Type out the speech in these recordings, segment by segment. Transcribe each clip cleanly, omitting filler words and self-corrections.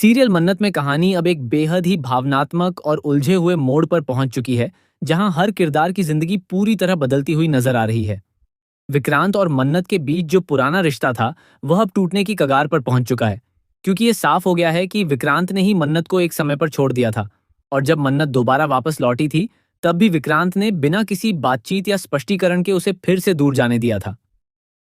Serial मन्नत में कहानी अब एक बेहद ही भावनात्मक और उलझे हुए मोड़ पर पहुंच चुकी है, जहां हर किरदार की जिंदगी पूरी तरह बदलती हुई नजर आ रही है। विक्रांत और मन्नत के बीच जो पुराना रिश्ता था, वह अब टूटने की कगार पर पहुंच चुका है, क्योंकि ये साफ हो गया है कि विक्रांत ने ही मन्नत को एक समय पर छोड़ दिया था। और जब मन्नत दोबारा वापस लौटी थी, तब भी विक्रांत ने बिना किसी बातचीत या स्पष्टीकरण के उसे फिर से दूर जाने दिया था।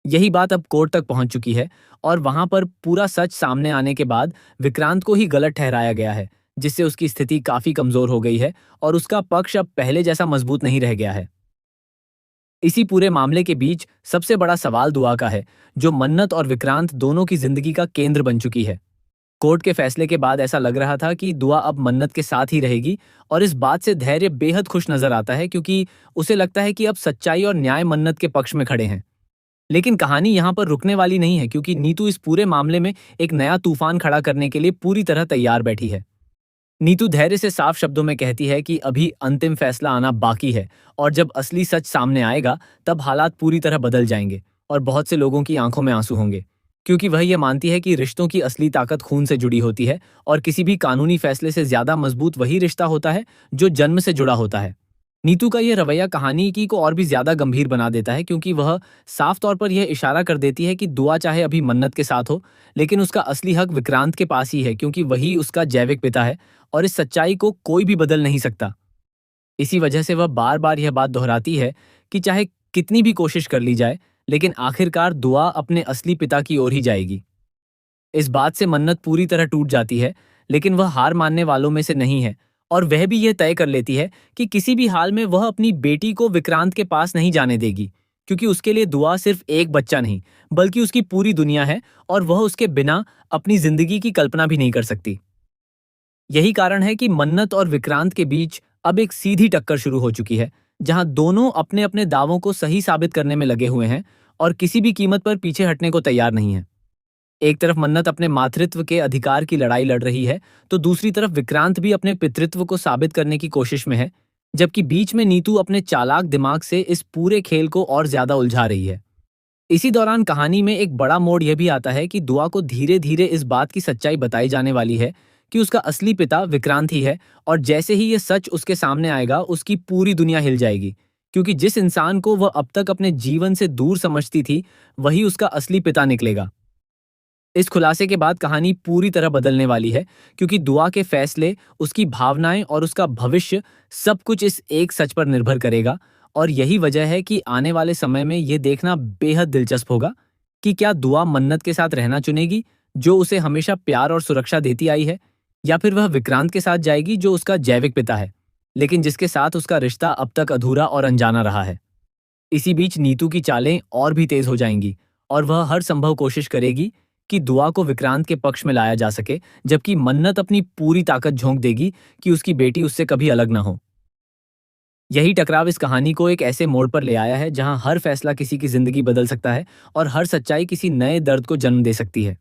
यही बात अब कोर्ट तक पहुंच चुकी है, और वहां पर पूरा सच सामने आने के बाद विक्रांत को ही गलत ठहराया गया है, जिससे उसकी स्थिति काफी कमजोर हो गई है और उसका पक्ष अब पहले जैसा मजबूत नहीं रह गया है। इसी पूरे मामले के बीच सबसे बड़ा सवाल दुआ का है, जो मन्नत और विक्रांत दोनों की जिंदगी का केंद्र बन चुकी है। कोर्ट के फैसले के बाद ऐसा लग रहा था कि दुआ अब मन्नत के साथ ही रहेगी, और इस बात से धैर्य बेहद खुश नजर आता है, क्योंकि उसे लगता है कि अब सच्चाई और न्याय मन्नत के पक्ष में खड़े हैं। लेकिन कहानी यहाँ पर रुकने वाली नहीं है, क्योंकि नीतू इस पूरे मामले में एक नया तूफान खड़ा करने के लिए पूरी तरह तैयार बैठी है। नीतू धैर्य से साफ शब्दों में कहती है कि अभी अंतिम फैसला आना बाकी है, और जब असली सच सामने आएगा तब हालात पूरी तरह बदल जाएंगे और बहुत से लोगों की आंखों में आंसू होंगे, क्योंकि वह ये मानती है कि रिश्तों की असली ताकत खून से जुड़ी होती है, और किसी भी कानूनी फैसले से ज्यादा मजबूत वही रिश्ता होता है जो जन्म से जुड़ा होता है। नीतू का यह रवैया कहानी की को और भी ज्यादा गंभीर बना देता है, क्योंकि वह साफ तौर पर यह इशारा कर देती है कि दुआ चाहे अभी मन्नत के साथ हो, लेकिन उसका असली हक विक्रांत के पास ही है, क्योंकि वही उसका जैविक पिता है और इस सच्चाई को कोई भी बदल नहीं सकता। इसी वजह से वह बार बार यह बात दोहराती है कि चाहे कितनी भी कोशिश कर ली जाए, लेकिन आखिरकार दुआ अपने असली पिता की ओर ही जाएगी। इस बात से मन्नत पूरी तरह टूट जाती है, लेकिन वह हार मानने वालों में से नहीं है, और वह भी यह तय कर लेती है कि किसी भी हाल में वह अपनी बेटी को विक्रांत के पास नहीं जाने देगी, क्योंकि उसके लिए दुआ सिर्फ एक बच्चा नहीं, बल्कि उसकी पूरी दुनिया है, और वह उसके बिना अपनी जिंदगी की कल्पना भी नहीं कर सकती। यही कारण है कि मन्नत और विक्रांत के बीच अब एक सीधी टक्कर शुरू हो चुकी है, जहां दोनों अपने अपने दावों को सही साबित करने में लगे हुए हैं और किसी भी कीमत पर पीछे हटने को तैयार नहीं है। एक तरफ मन्नत अपने मातृत्व के अधिकार की लड़ाई लड़ रही है, तो दूसरी तरफ विक्रांत भी अपने पितृत्व को साबित करने की कोशिश में है, जबकि बीच में नीतू अपने चालाक दिमाग से इस पूरे खेल को और ज्यादा उलझा रही है। इसी दौरान कहानी में एक बड़ा मोड़ यह भी आता है कि दुआ को धीरे धीरे इस बात की सच्चाई बताई जाने वाली है कि उसका असली पिता विक्रांत ही है, और जैसे ही यह सच उसके सामने आएगा उसकी पूरी दुनिया हिल जाएगी, क्योंकि जिस इंसान को वह अब तक अपने जीवन से दूर समझती थी, वही उसका असली पिता निकलेगा। इस खुलासे के बाद कहानी पूरी तरह बदलने वाली है, क्योंकि दुआ के फैसले, उसकी भावनाएं और उसका भविष्य, सब कुछ इस एक सच पर निर्भर करेगा। और यही वजह है कि आने वाले समय में यह देखना बेहद दिलचस्प होगा कि क्या दुआ मन्नत के साथ रहना चुनेगी, जो उसे हमेशा प्यार और सुरक्षा देती आई है, या फिर वह विक्रांत के साथ जाएगी, जो उसका जैविक पिता है, लेकिन जिसके साथ उसका रिश्ता अब तक अधूरा और अनजाना रहा है। इसी बीच नीतू की चालें और भी तेज हो जाएंगी, और वह हर संभव कोशिश करेगी कि दुआ को विक्रांत के पक्ष में लाया जा सके, जबकि मन्नत अपनी पूरी ताकत झोंक देगी कि उसकी बेटी उससे कभी अलग ना हो। यही टकराव इस कहानी को एक ऐसे मोड़ पर ले आया है, जहां हर फैसला किसी की जिंदगी बदल सकता है और हर सच्चाई किसी नए दर्द को जन्म दे सकती है।